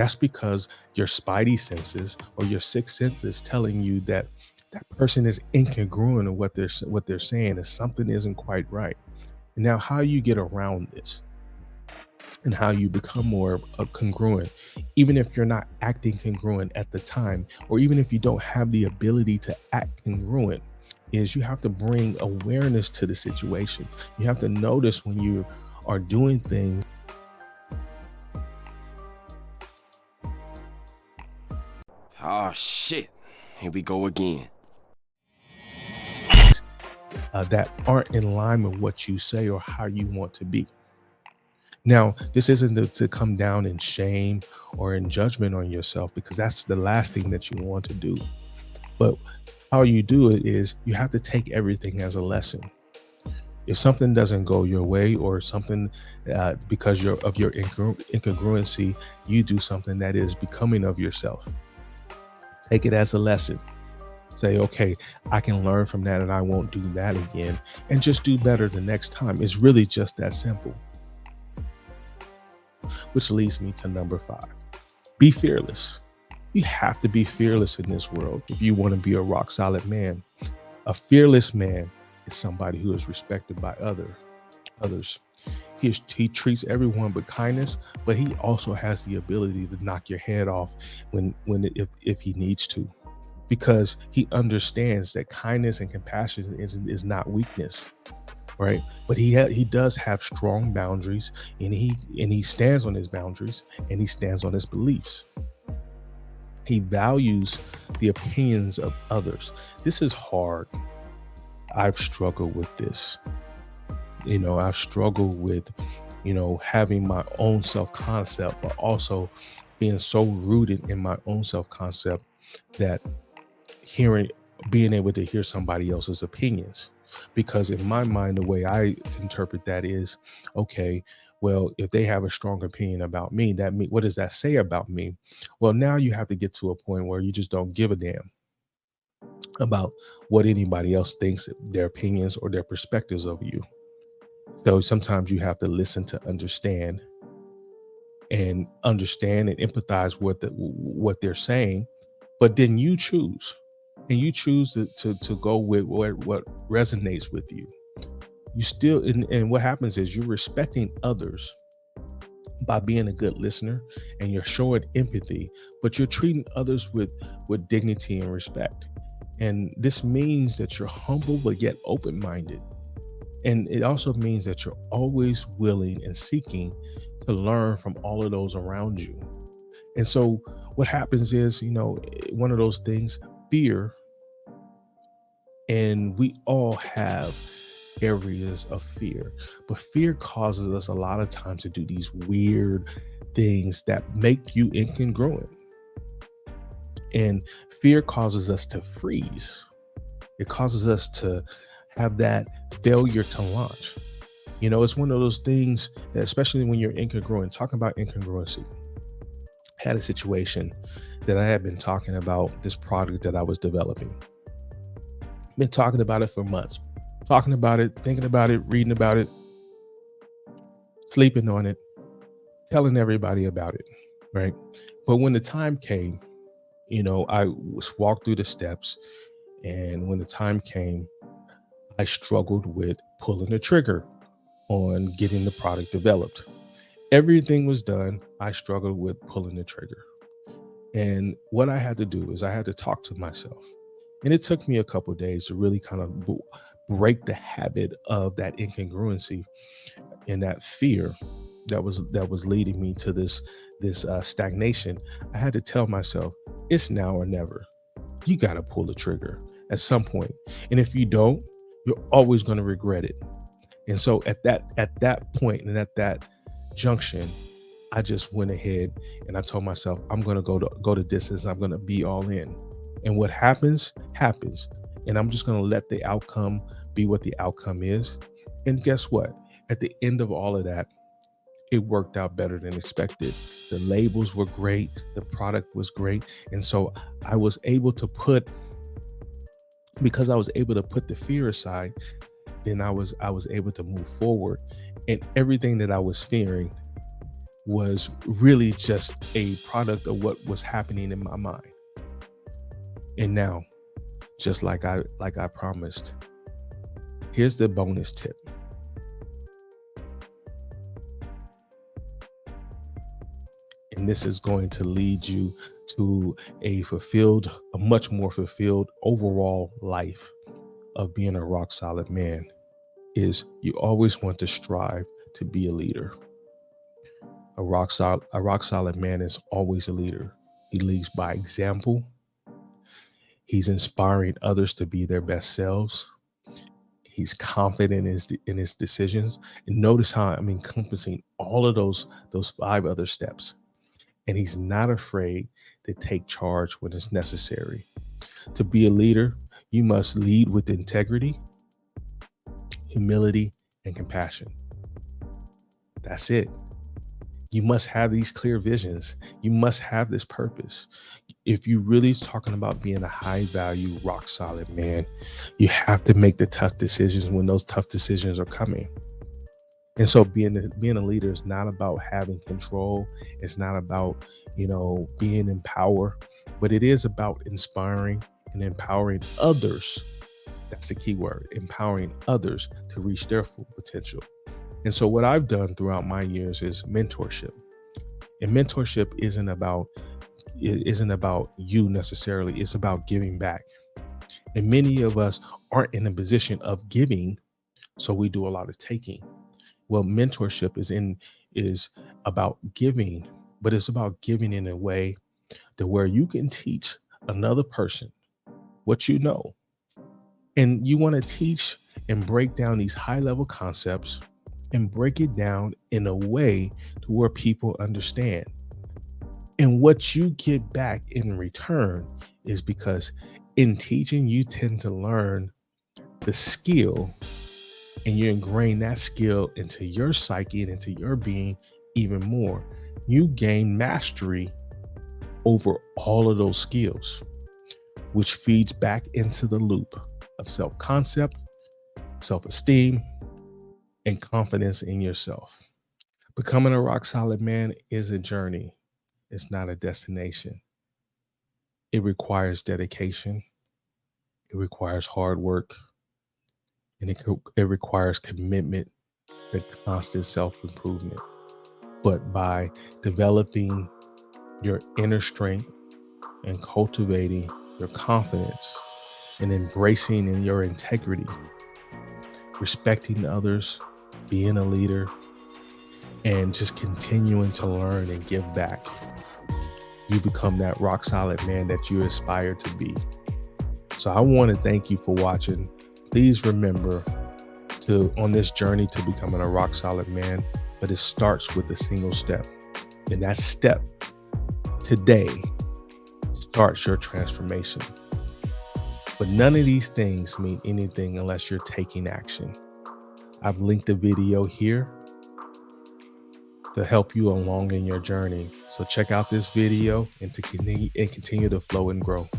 That's because your spidey senses or your sixth sense is telling you that that person is incongruent in what they're saying, and something isn't quite right. Now, how you get around this and how you become more congruent, even if you're not acting congruent at the time, or even if you don't have the ability to act congruent, is you have to bring awareness to the situation. You have to notice when you are doing things Oh shit. Here we go again. that aren't in line with what you say or how you want to be. Now, this isn't to come down in shame or in judgment on yourself, because that's the last thing that you want to do. But how you do it is you have to take everything as a lesson. If something doesn't go your way, or something because of your incongruency, you do something that is becoming of yourself. Take it as a lesson. Say, okay, I can learn from that and I won't do that again, and just do better the next time. It's really just that simple. Which leads me to number 5. Be fearless. You have to be fearless in this world if you want to be a rock solid man. A fearless man is somebody who is respected by others. He treats everyone with kindness, but he also has the ability to knock your head off if he needs to, because he understands that kindness and compassion is not weakness, right? But he does have strong boundaries, and he stands on his boundaries, and he stands on his beliefs. He values the opinions of others. This is hard. I've struggled with this. I've struggled with, having my own self-concept, but also being so rooted in my own self-concept that hearing being able to hear somebody else's opinions. Because in my mind, the way I interpret that is, okay, well, if they have a strong opinion about me, what does that say about me? Well, now you have to get to a point where you just don't give a damn about what anybody else thinks, their opinions or their perspectives of you. So sometimes you have to listen to understand and empathize with what they're saying, but then you choose, and you choose to go with what resonates with you. You still, and what happens is you're respecting others by being a good listener, and you're showing empathy, but you're treating others with dignity and respect. And this means that you're humble but yet open-minded. And it also means that you're always willing and seeking to learn from all of those around you. And so what happens is, one of those things, fear, and we all have areas of fear, but fear causes us a lot of times to do these weird things that make you incongruent. And fear causes us to freeze. It causes us to have that failure to launch. It's one of those things that, especially when you're incongruent, talking about incongruency, I had a situation that I had been talking about, this product that I was developing. Been talking about it for months, talking about it, thinking about it, reading about it, sleeping on it, telling everybody about it, right? But when the time came, I walked through the steps, and when the time came, I struggled with pulling the trigger on getting the product developed. Everything was done. I struggled with pulling the trigger. And what I had to do is I had to talk to myself. And it took me a couple of days to really kind of break the habit of that incongruency and that fear that was leading me to this stagnation. I had to tell myself, it's now or never. You got to pull the trigger at some point. And if you don't, you're always going to regret it. And so at that point and at that junction, I just went ahead and I told myself, I'm going to go the distance. I'm going to be all in. And what happens, happens. And I'm just going to let the outcome be what the outcome is. And guess what? At the end of all of that, it worked out better than expected. The labels were great. The product was great. And so I was able to because I was able to put the fear aside, then I was able to move forward. And everything that I was fearing was really just a product of what was happening in my mind. And now, just like I promised, here's the bonus tip. And this is going to lead you to a much more fulfilled overall life of being a rock solid man. Is you always want to strive to be a leader. A rock solid man is always a leader. He leads by example. He's inspiring others to be their best selves. He's confident in his decisions. And notice how I'm encompassing all of those 5 other steps. And he's not afraid to take charge when it's necessary. To be a leader, you must lead with integrity, humility, and compassion. That's it. You must have these clear visions. You must have this purpose. If you really talking about being a high value, rock solid man, you have to make the tough decisions when those tough decisions are coming. And so being a leader is not about having control. It's not about, being in power, but it is about inspiring and empowering others. That's the key word, empowering others to reach their full potential. And so what I've done throughout my years is mentorship. And mentorship isn't about you necessarily. It's about giving back. And many of us aren't in a position of giving, so we do a lot of taking. Well, mentorship is about giving, but it's about giving in a way to where you can teach another person what you know. And you want to teach and break down these high level concepts and break it down in a way to where people understand. And what you get back in return is because in teaching, you tend to learn the skill and you ingrain that skill into your psyche and into your being even more. You gain mastery over all of those skills, which feeds back into the loop of self-concept, self-esteem, and confidence in yourself. Becoming a rock solid man is a journey. It's not a destination. It requires dedication. It requires hard work. And it requires commitment and constant self-improvement. But by developing your inner strength and cultivating your confidence and embracing in your integrity, respecting others, being a leader, and just continuing to learn and give back, you become that rock solid man that you aspire to be. So I want to thank you for watching. Please remember on this journey to becoming a rock solid man, but it starts with a single step. And that step today starts your transformation. But none of these things mean anything unless you're taking action. I've linked a video here to help you along in your journey. So check out this video and continue to flow and grow.